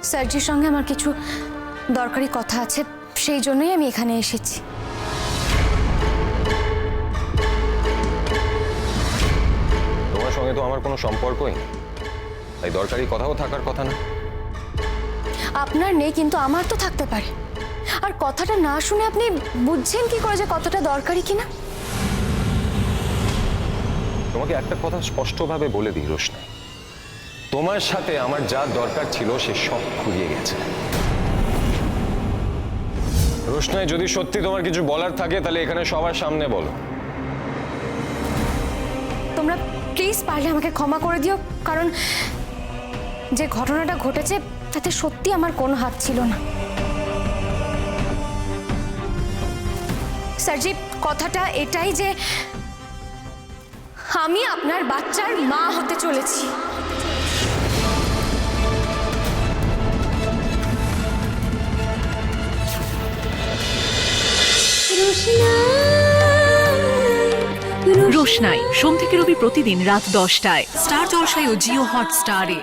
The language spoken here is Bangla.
স্যারজির সঙ্গে আমার কিছু দরকারি কথা আছে, সেই জন্যই আমি এখানে এসেছি। তোমার সঙ্গে তো আমার কোনো সম্পর্কই নেই, তাই দরকারি কথাও থাকার কথা না। আপনার নেই, কিন্তু আমার তো থাকতে পারে। আর কথাটা না শুনে আপনি বুঝছেন কি করে যে কতটা দরকারি কিনা? তোমাকে একটা কথা স্পষ্টভাবে বলে দিই রোশনাই, তোমার সাথে আমার যা দরকার ছিল সে সব ফুরিয়ে গেছে। রোশনাই, যদি সত্যি তোমার কিছু বলার থাকে তাহলে এখানে সবার সামনে বলো। তোমরা প্লিজ পারলে আমাকে ক্ষমা করে দিও, কারণ যে ঘটনাটা ঘটেছে তাতে সত্যি আমার কোনো হাত ছিল না। স্যারজি, কথাটা এটাই যে আমি আপনার বাচ্চার মা হতে চলেছি। রোশনাই সোম থেকে রবি প্রতিদিন রাত 10টায় স্টার জলসায় ও জিও হটস্টারে।